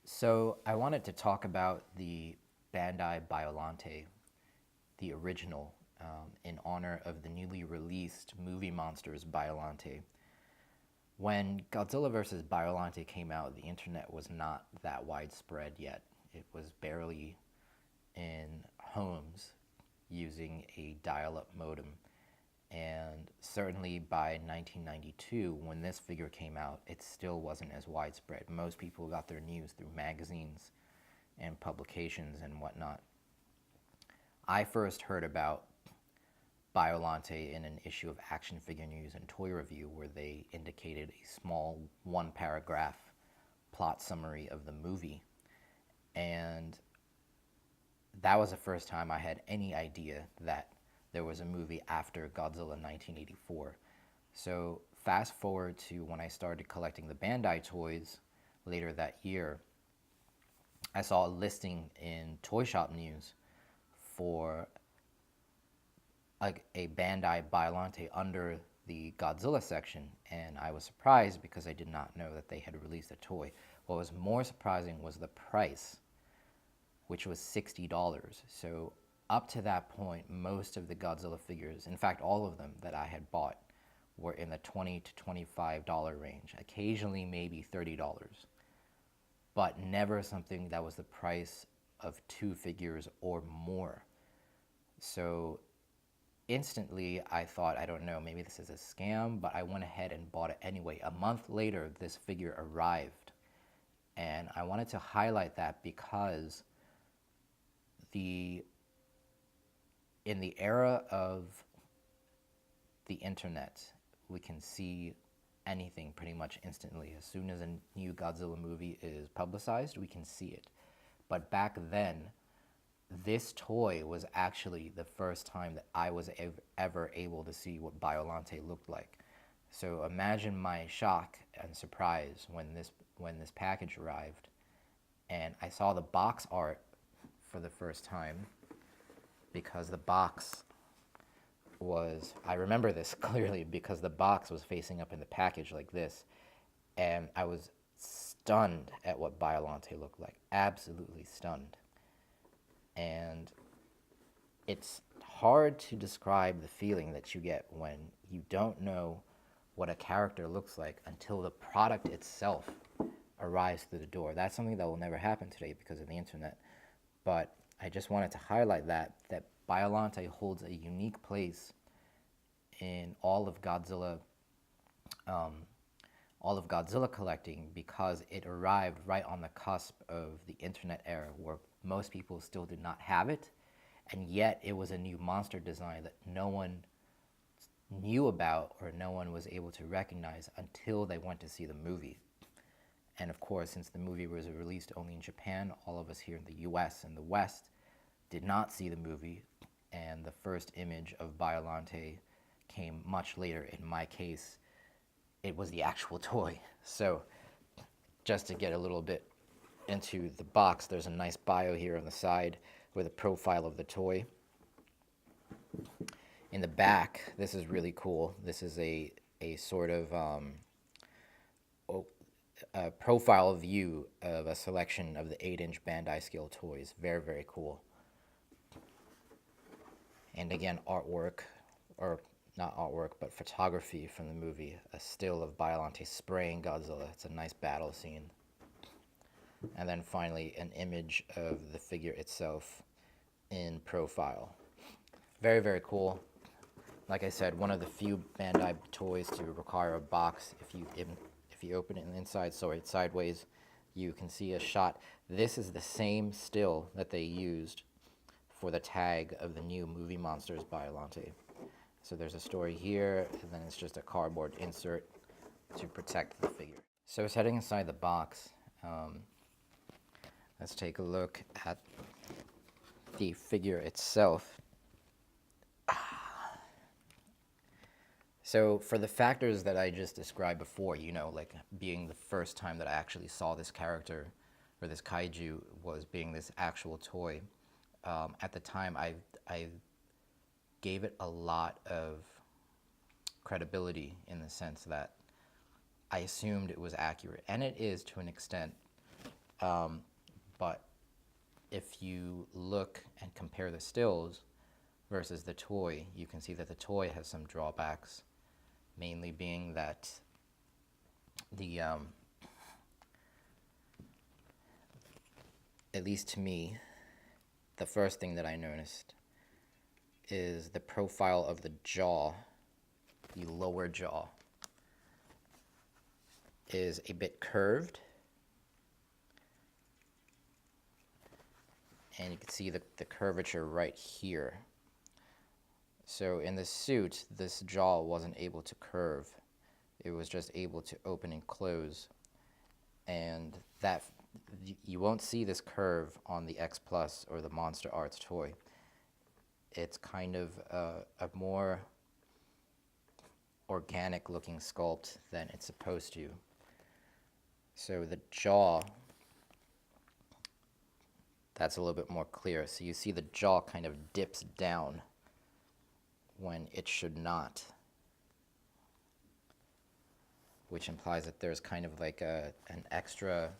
So I wanted to talk about the Bandai Biollante, the original, in honor of the newly released Movie Monsters Biollante. When Godzilla vs. Biollante came out, the internet was not that widespread yet. It was barely in homes using a dial-up modem. And certainly by 1992, when this figure came out, it still wasn't as widespread. Most people got their news through magazines and publications and whatnot. I first heard about Biollante in an issue of Action Figure News and Toy Review where they indicated a small one-paragraph plot summary of the movie. And that was the first time I had any idea that there was a movie after Godzilla 1984. So fast forward to when I started collecting the Bandai toys later that year, I saw a listing in Toy Shop News for a Bandai Biollante under the Godzilla section, and I was surprised because I did not know that they had released a toy. What was more surprising was the price, which was $60. So up to that point, most of the Godzilla figures, in fact all of them that I had bought, were in the $20 to $25 range, occasionally maybe $30, but never something that was the price of two figures or more. So instantly I thought, I don't know, maybe this is a scam, but I went ahead and bought it anyway. A month later, this figure arrived, and I wanted to highlight that because in the era of the internet, we can see anything pretty much instantly. As soon as a new Godzilla movie is publicized, we can see it. But back then, this toy was actually the first time that I was ever able to see what Biollante looked like. So imagine my shock and surprise when this package arrived, and I saw the box art for the first time, because the box was, I remember this clearly because the box was facing up in the package like this, and I was stunned at what Biollante looked like, absolutely stunned. And it's hard to describe the feeling that you get when you don't know what a character looks like until the product itself arrives through the door. That's something that will never happen today because of the internet. But I just wanted to highlight that Biollante holds a unique place in all of Godzilla collecting because it arrived right on the cusp of the internet era where most people still did not have it, and yet it was a new monster design that no one knew about or no one was able to recognize until they went to see the movie. And of course, since the movie was released only in Japan, all of us here in the US and the West did not see the movie, and the first image of Biollante came much later. In my case, it was the actual toy. So just to get a little bit into the box, there's a nice bio here on the side with a profile of the toy. In the back, this is really cool. This is a sort of a profile view of a selection of the 8-inch Bandai scale toys. Very, very cool. And again, artwork, or not artwork, but photography from the movie. A still of Biollante spraying Godzilla. It's a nice battle scene. And then finally, an image of the figure itself in profile. Very, very cool. Like I said, one of the few Bandai toys to require a box. If you open it on the inside, sorry, it's sideways, you can see a shot. This is the same still that they used for the tag of the new Movie Monsters Biollante. So there's a story here, and then it's just a cardboard insert to protect the figure. So setting aside the box, let's take a look at the figure itself. So for the factors that I just described before, like being the first time that I actually saw this character, or this kaiju, was being this actual toy, at the time I gave it a lot of credibility in the sense that I assumed it was accurate, and it is to an extent. But if you look and compare the stills versus the toy, you can see that the toy has some drawbacks, mainly being that the, at least to me, the first thing that I noticed is the profile of the jaw, the lower jaw, is a bit curved. And you can see the curvature right here. So in the suit, this jaw wasn't able to curve. It was just able to open and close. And that, you won't see this curve on the X Plus or the Monster Arts toy. It's kind of a more organic looking sculpt than it's supposed to. So the jaw, that's a little bit more clear. So you see the jaw kind of dips down when it should not, which implies that there's kind of like an extra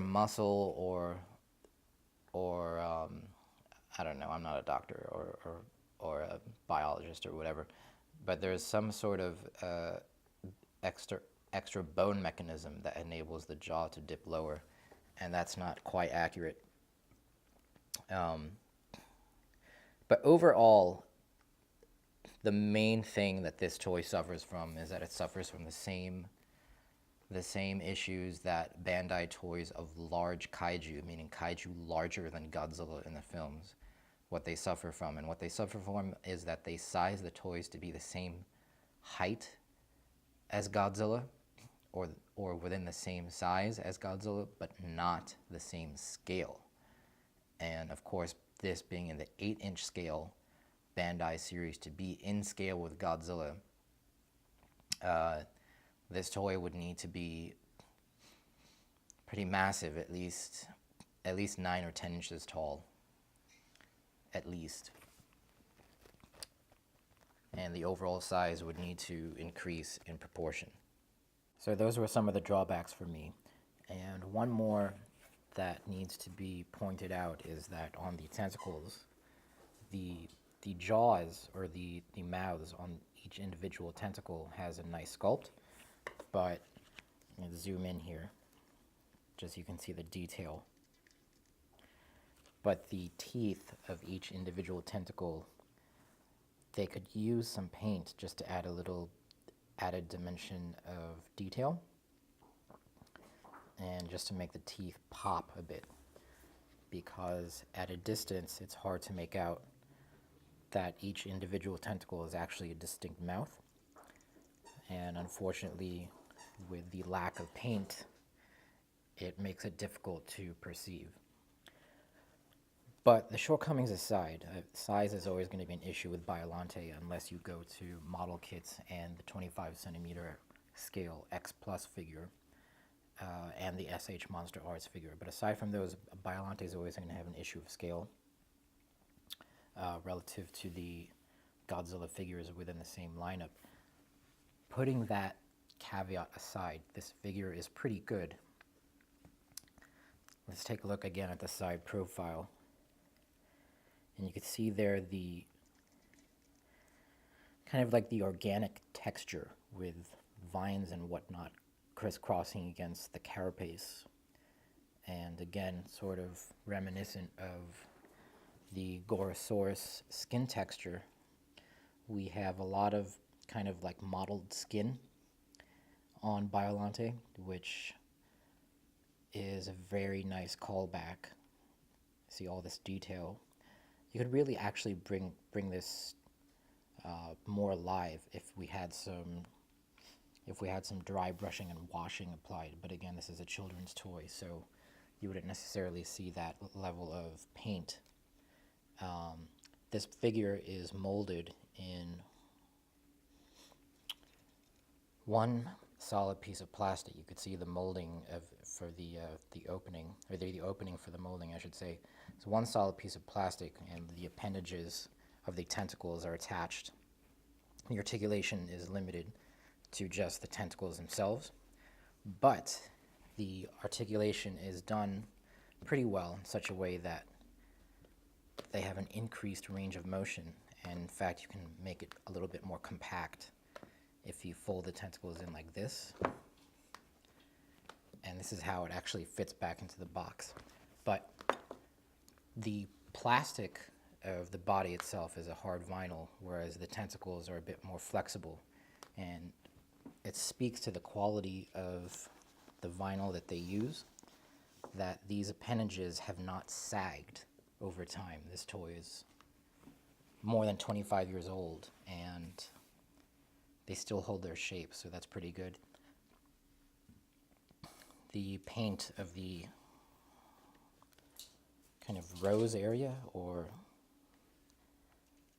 muscle or I don't know, I'm not a doctor or a biologist or whatever, but there's some sort of extra bone mechanism that enables the jaw to dip lower, and that's not quite accurate. But overall, the main thing that this toy suffers from is that it suffers from the same issues that Bandai toys of large kaiju, meaning kaiju larger than Godzilla in the films, what they suffer from. And what they suffer from is that they size the toys to be the same height as Godzilla, or within the same size as Godzilla, but not the same scale. And of course, this being in the 8-inch scale Bandai series to be in scale with Godzilla, this toy would need to be pretty massive, at least 9 or 10 inches tall, at least. And the overall size would need to increase in proportion. So those were some of the drawbacks for me. And one more that needs to be pointed out is that on the tentacles, the jaws or the mouths on each individual tentacle has a nice sculpt, but I'm going to zoom in here just so you can see the detail. But the teeth of each individual tentacle, they could use some paint just to add a little added dimension of detail and just to make the teeth pop a bit, because at a distance it's hard to make out that each individual tentacle is actually a distinct mouth. And unfortunately, with the lack of paint, it makes it difficult to perceive. But the shortcomings aside, size is always going to be an issue with Biollante unless you go to model kits and the 25 centimeter scale X Plus figure and the SH Monster Arts figure. But aside from those, Biollante is always going to have an issue of scale relative to the Godzilla figures within the same lineup. Putting that caveat aside, this figure is pretty good. Let's take a look again at the side profile. And you can see there the kind of like the organic texture with vines and whatnot crisscrossing against the carapace. And again, sort of reminiscent of the Gorosaurus skin texture. We have a lot of kind of like mottled skin on Biollante, which is a very nice callback. See all this detail. You could really actually bring this more alive if we had some dry brushing and washing applied. But again, this is a children's toy, so you wouldn't necessarily see that level of paint. This figure is molded in one solid piece of plastic. You could see the molding for the opening, or the opening for the molding, I should say. It's one solid piece of plastic, and the appendages of the tentacles are attached. The articulation is limited to just the tentacles themselves, but the articulation is done pretty well in such a way that they have an increased range of motion, and in fact you can make it a little bit more compact if you fold the tentacles in like this. And this is how it actually fits back into the box. But the plastic of the body itself is a hard vinyl, whereas the tentacles are a bit more flexible, and it speaks to the quality of the vinyl that they use, that these appendages have not sagged over time. This toy is more than 25 years old and they still hold their shape, so that's pretty good. The paint of the kind of rose area, or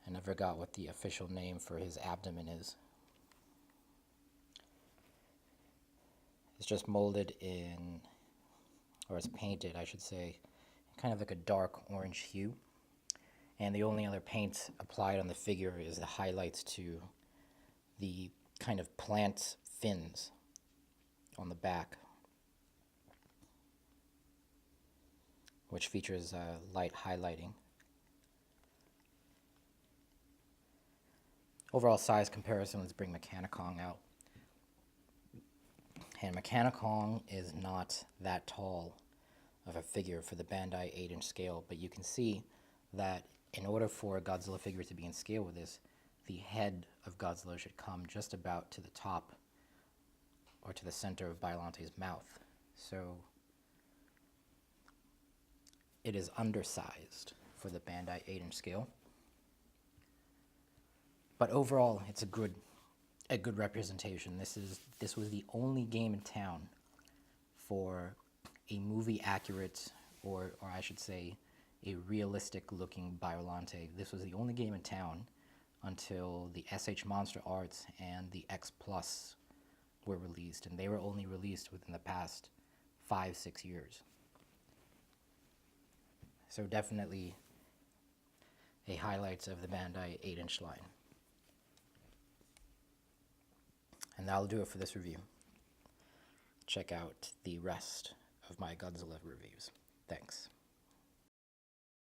I never got what the official name for his abdomen is. It's just molded in, or it's painted, I should say, kind of like a dark orange hue. And the only other paint applied on the figure is the highlights to the kind of plant fins on the back, which features light highlighting. Overall size comparison, let's bring Mechanicong out. And Mechanicong is not that tall of a figure for the Bandai 8-inch scale, but you can see that in order for a Godzilla figure to be in scale with this, the head of Godzilla should come just about to the top or to the center of Biollante's mouth. So it is undersized for the Bandai 8-inch scale. But overall, it's a good representation. This was the only game in town for a movie accurate, or I should say, a realistic looking Biollante. This was the only game in town until the SH Monster Arts and the X Plus were released, and they were only released within the past 5-6 years. So definitely a highlight of the Bandai 8-inch line. And that'll do it for this review. Check out the rest of my Godzilla reviews. Thanks.